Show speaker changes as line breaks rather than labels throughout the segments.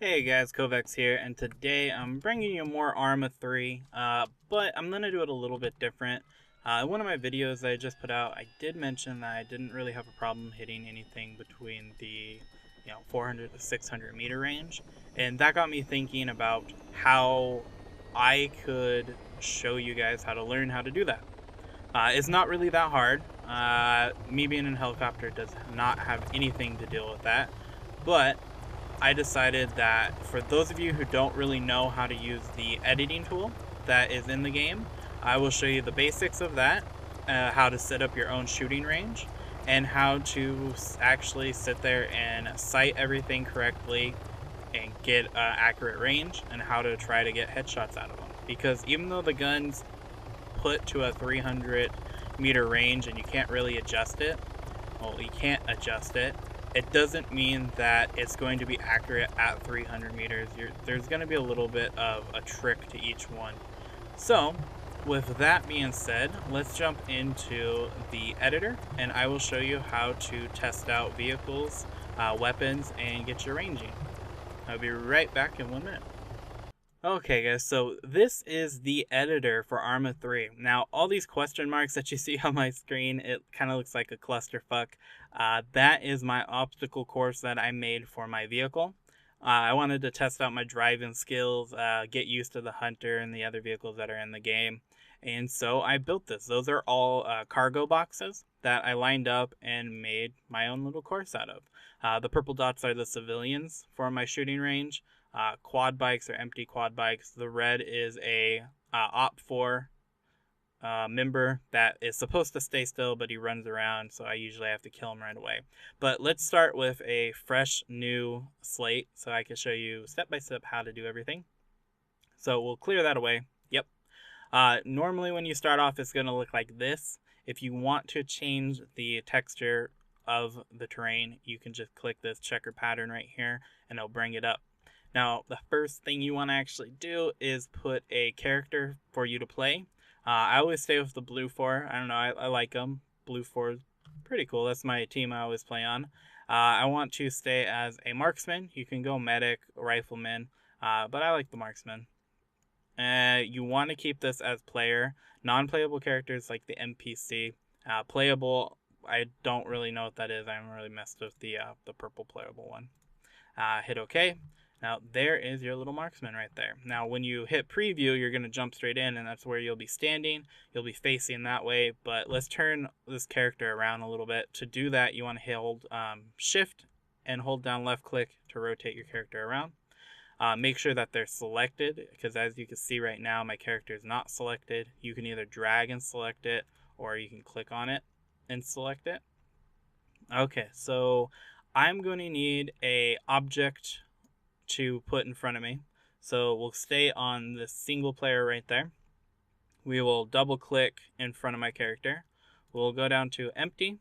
Hey guys, Kovacs here, and today I'm bringing you more Arma 3, but I'm going to do it a little bit different. In one of my videos that I just put out, I did mention that I didn't really have a problem hitting anything between the 400 to 600 meter range, and that got me thinking about how I could show you guys how to learn how to do that. It's not really that hard. Me being in a helicopter does not have anything to deal with that, but I decided that for those of you who don't really know how to use the editing tool that is in the game, I will show you the basics of that, how to set up your own shooting range, and how to actually sit there and sight everything correctly and get accurate range, and how to try to get headshots out of them. Because even though the gun's put to a 300 meter range and you can't really adjust it, well, you can't adjust it, it doesn't mean that it's going to be accurate at 300 meters. There's going to be a little bit of a trick to each one. So, with that being said, let's jump into the editor and I will show you how to test out vehicles, weapons, and get your ranging. I'll be right back in 1 minute. Okay guys, so this is the editor for Arma 3. Now, all these question marks that you see on my screen, it kind of looks like a clusterfuck. That is my obstacle course that I made for my vehicle. I wanted to test out my driving skills, get used to the Hunter and the other vehicles that are in the game. And so I built this. Those are all cargo boxes that I lined up and made my own little course out of. The purple dots are the civilians for my shooting range. Quad bikes are empty quad bikes. The red is a Op4 member that is supposed to stay still, but he runs around, so I usually have to kill him right away. But let's start with a fresh new slate so I can show you step by step how to do everything. So we'll clear that away. Yep. Normally when you start off, it's going to look like this. If you want to change the texture of the terrain, you can just click this checker pattern right here and it'll bring it up. Now, the first thing you want to actually do is put a character for you to play. I always stay with the blue 4. I don't know, I like them. Blue 4 is pretty cool. That's my team I always play on. I want to stay as a marksman. You can go medic, rifleman, but I like the marksman. You want to keep this as player. Non-playable characters like the NPC. Playable, I don't really know what that is. I haven't really messed with the purple playable one. Hit OK. Now, there is your little marksman right there. Now, when you hit preview, you're going to jump straight in, and that's where you'll be standing. You'll be facing that way, but let's turn this character around a little bit. To do that, you want to hold Shift and hold down left click to rotate your character around. Make sure that they're selected, because as you can see right now, my character is not selected. You can either drag and select it, or you can click on it and select it. Okay, so I'm going to need a object to put in front of me. So we'll stay on the single player right there. We will double click in front of my character. We'll go down to empty.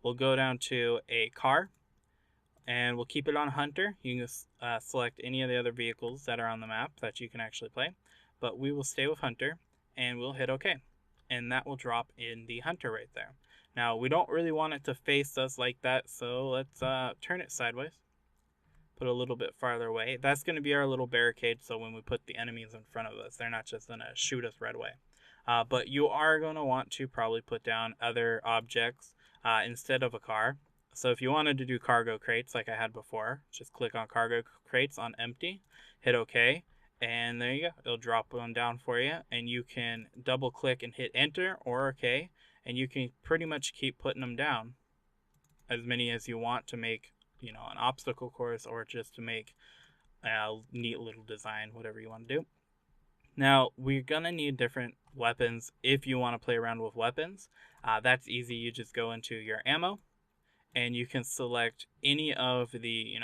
We'll go down to a car and we'll keep it on Hunter. You can select any of the other vehicles that are on the map that you can actually play, but we will stay with Hunter and we'll hit OK. And that will drop in the Hunter right there. Now, we don't really want it to face us like that, so let's turn it sideways. Put a little bit farther away. That's going to be our little barricade, so when we put the enemies in front of us, they're not just going to shoot us right away. But you are going to want to probably put down other objects instead of a car. So if you wanted to do cargo crates like I had before, just click on cargo crates on empty, hit OK, and there you go. It'll drop one down for you, and you can double click and hit enter or OK, and you can pretty much keep putting them down, as many as you want to make an obstacle course, or just to make a neat little design, whatever you want to do. Now, we're gonna need different weapons if you want to play around with weapons. That's easy. You just go into your ammo and you can select any of the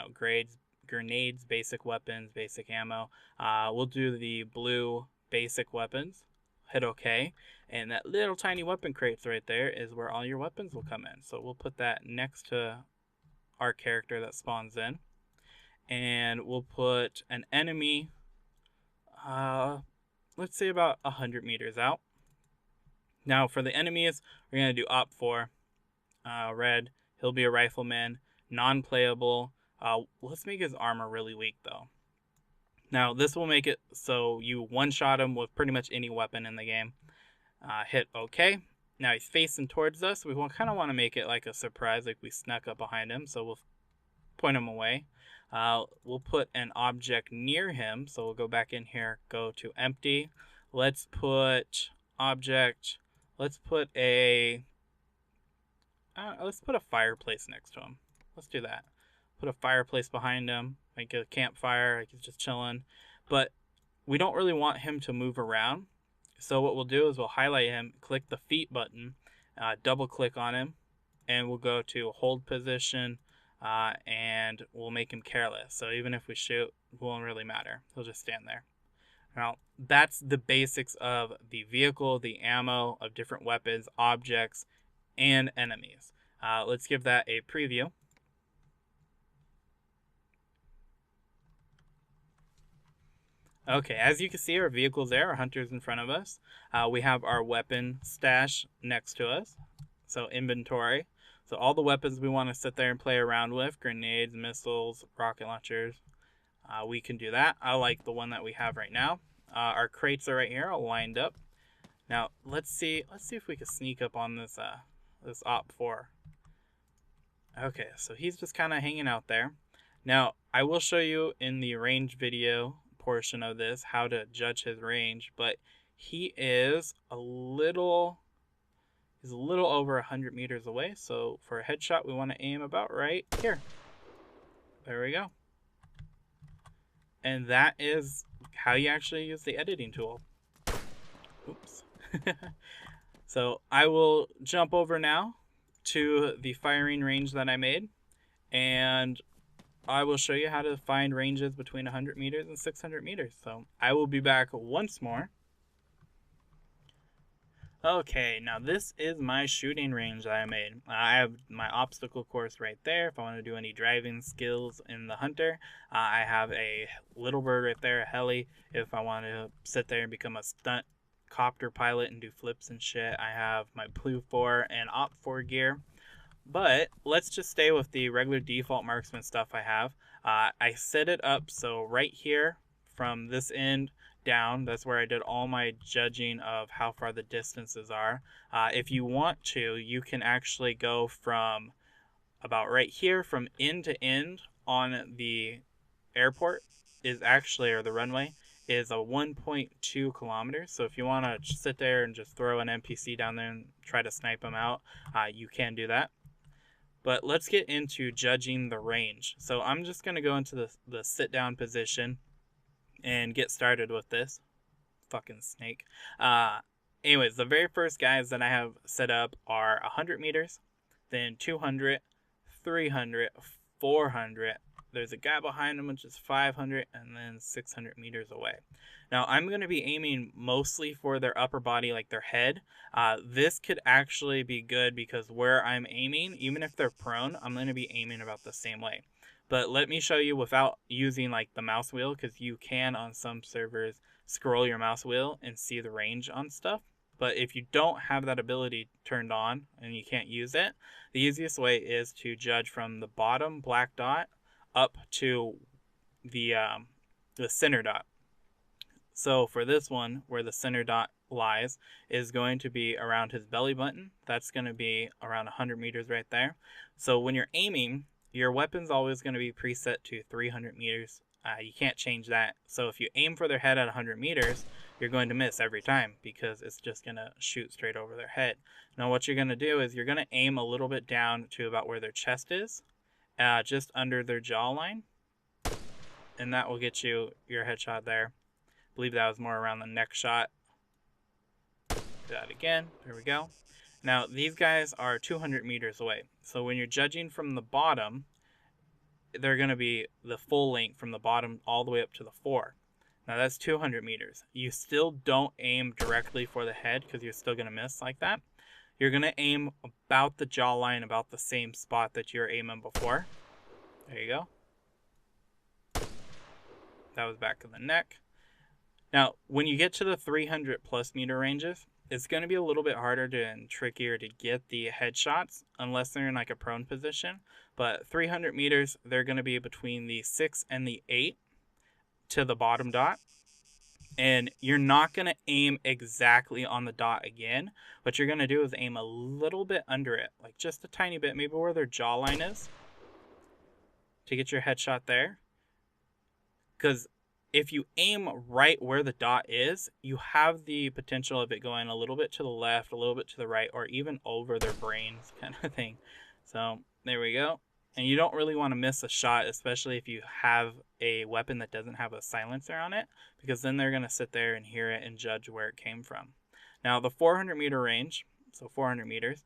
grenades, basic weapons, basic ammo. We'll do the blue basic weapons. Hit OK, and that little tiny weapon crates right there is where all your weapons will come in. So we'll put that next to our character that spawns in, and we'll put an enemy let's say about 100 meters out. Now for the enemies, we're going to do Op4 red. He'll be a rifleman, non-playable. Let's make his armor really weak though. Now this will make it so you one-shot him with pretty much any weapon in the game. Hit OK. Now he's facing towards us. We kind of want to make it like a surprise, like we snuck up behind him. So we'll point him away. We'll put an object near him. So we'll go back in here, go to empty. Let's put object. Let's put a fireplace next to him. Let's do that. Put a fireplace behind him, like a campfire, like he's just chilling. But we don't really want him to move around. So what we'll do is we'll highlight him, click the feet button, double click on him, and we'll go to hold position, and we'll make him careless. So even if we shoot, it won't really matter. He'll just stand there. Now, that's the basics of the vehicle, the ammo, of different weapons, objects, and enemies. Let's give that a preview. Okay, as you can see, our vehicles there, our hunters in front of us. We have our weapon stash next to us, so inventory. So all the weapons we want to sit there and play around with, grenades, missiles, rocket launchers, we can do that. I like the one that we have right now. Our crates are right here, all lined up. Now let's see if we can sneak up on this this Op 4. Okay, so he's just kind of hanging out there. Now I will show you in the range video portion of this how to judge his range, but he is a little over 100 meters away. So for a headshot, we want to aim about right here. There we go. And that is how you actually use the editing tool. Oops. So I will jump over now to the firing range that I made, and I will show you how to find ranges between 100 meters and 600 meters. So I will be back once more. Okay, now this is my shooting range that I made. I have my obstacle course right there if I want to do any driving skills in the Hunter. I have a little bird right there, a heli, if I want to sit there and become a stunt copter pilot and do flips and shit. I have my Blue 4 and Op 4 gear. But let's just stay with the regular default marksman stuff I have. I set it up so right here from this end down, that's where I did all my judging of how far the distances are. If you want to, you can actually go from about right here from end to end on the airport is actually, or the runway, is a 1.2 kilometers. So if you want to sit there and just throw an NPC down there and try to snipe them out, you can do that. But let's get into judging the range. So I'm just going to go into the sit down position and get started with this. Fucking snake. Anyways, the very first guys that I have set up are 100 meters, then 200, 300, 400. There's a guy behind him which is 500, and then 600 meters away. Now I'm going to be aiming mostly for their upper body, like their head. This could actually be good because where I'm aiming, even if they're prone, I'm going to be aiming about the same way. But let me show you without using like the mouse wheel, because you can on some servers scroll your mouse wheel and see the range on stuff. But if you don't have that ability turned on and you can't use it, the easiest way is to judge from the bottom black dot up to the center dot. So for this one, where the center dot lies is going to be around his belly button. That's going to be around 100 meters right there. So when you're aiming, your weapon's always going to be preset to 300 meters. You can't change that. So if you aim for their head at 100 meters, you're going to miss every time because it's just going to shoot straight over their head. Now what you're going to do is you're going to aim a little bit down to about where their chest is, just under their jawline, and that will get you your headshot there. I believe that was more around the neck shot. Do that again. There we go. Now these guys are 200 meters away. So when you're judging from the bottom, they're going to be the full length from the bottom all the way up to the 4. Now that's 200 meters. You still don't aim directly for the head because you're still going to miss like that. You're going to aim about the jawline, about the same spot that you were aiming before. There you go. That was back of the neck. Now, when you get to the 300 plus meter ranges, it's going to be a little bit harder and trickier to get the headshots unless they're in like a prone position. But 300 meters, they're going to be between the 6 and the 8. to the bottom dot. And you're not going to aim exactly on the dot again. What you're going to do is aim a little bit under it, like just a tiny bit, maybe where their jawline is, to get your headshot there. Because if you aim right where the dot is, you have the potential of it going a little bit to the left, a little bit to the right, or even over their brains kind of thing. So there we go. And you don't really want to miss a shot, especially if you have a weapon that doesn't have a silencer on it, because then they're going to sit there and hear it and judge where it came from. Now, the 400 meter range, so 400 meters,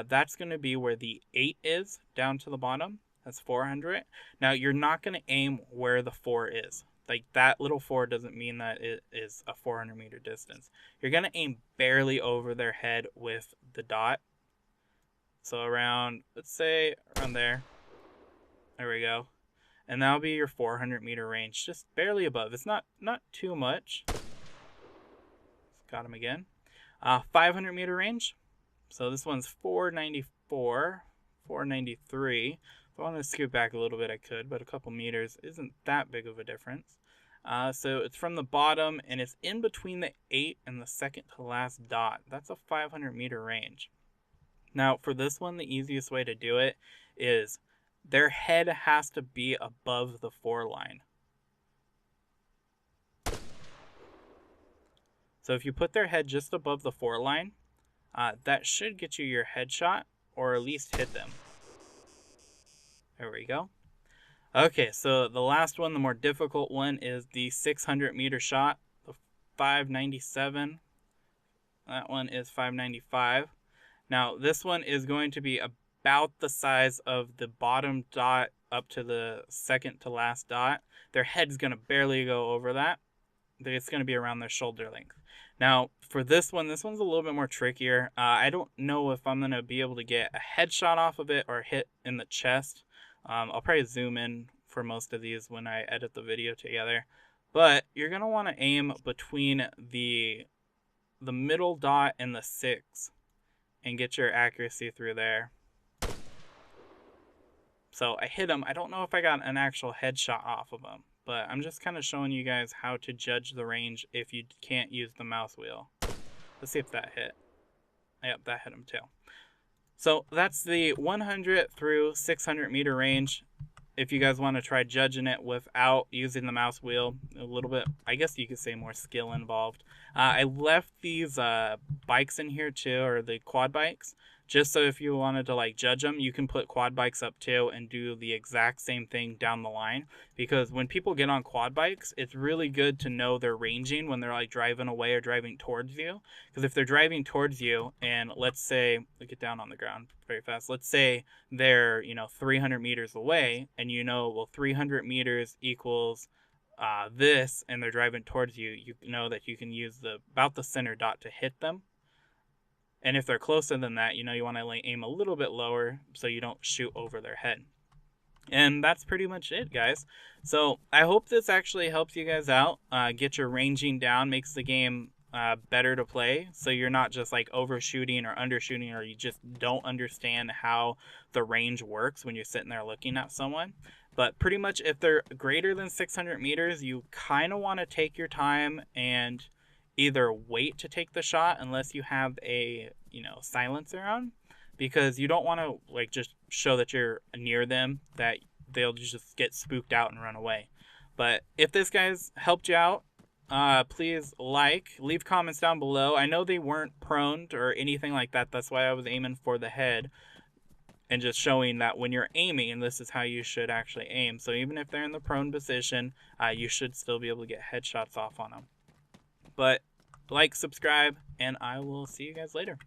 that's going to be where the 8 is down to the bottom. That's 400. Now, you're not going to aim where the 4 is. Like, that little 4 doesn't mean that it is a 400 meter distance. You're going to aim barely over their head with the dot. So around, let's say, around there. There we go. And that'll be your 400 meter range, just barely above. It's not too much. Got him again. 500 meter range. So this one's 494, 493. If I want to scoot back a little bit, I could, but a couple meters isn't that big of a difference. So it's from the bottom, and it's in between the 8 and the second to last dot. That's a 500 meter range. Now, for this one, the easiest way to do it is their head has to be above the 4 line. So if you put their head just above the 4 line, that should get you your headshot, or at least hit them. There we go. Okay, so the last one, the more difficult one, is the 600 meter shot, the 597. That one is 595. Now, this one is going to be about the size of the bottom dot up to the second to last dot. Their head's going to barely go over that. It's going to be around their shoulder length. Now, for this one's a little bit more trickier. I don't know if I'm going to be able to get a headshot off of it or a hit in the chest. I'll probably zoom in for most of these when I edit the video together. But you're going to want to aim between the middle dot and the 6 and get your accuracy through there. So I hit him. I don't know if I got an actual headshot off of him, but I'm just kind of showing you guys how to judge the range if you can't use the mouse wheel. Let's see if that hit. Yep, that hit him too. So that's the 100 through 600 meter range. If you guys want to try judging it without using the mouse wheel, a little bit, I guess you could say more skill involved. I left these bikes in here too, or the quad bikes, just so if you wanted to like judge them, you can put quad bikes up too and do the exact same thing down the line. Because when people get on quad bikes, it's really good to know their ranging when they're like driving away or driving towards you. Because if they're driving towards you, and let's say, we get down on the ground very fast, let's say they're 300 meters away, and well, 300 meters equals this, and they're driving towards you, you know that you can use about the center dot to hit them. And if they're closer than that, you want to aim a little bit lower so you don't shoot over their head. And that's pretty much it, guys. So I hope this actually helps you guys out. Get your ranging down, makes the game better to play. So you're not just like overshooting or undershooting, or you just don't understand how the range works when you're sitting there looking at someone. But pretty much if they're greater than 600 meters, you kind of want to take your time and either wait to take the shot unless you have a silencer on, because you don't want to like just show that you're near them, that they'll just get spooked out and run away. But if this guy's helped you out, please leave comments down below. I know they weren't prone or anything like that. That's why I was aiming for the head and just showing that when you're aiming, this is how you should actually aim. So even if they're in the prone position, you should still be able to get headshots off on them. But like, subscribe, and I will see you guys later.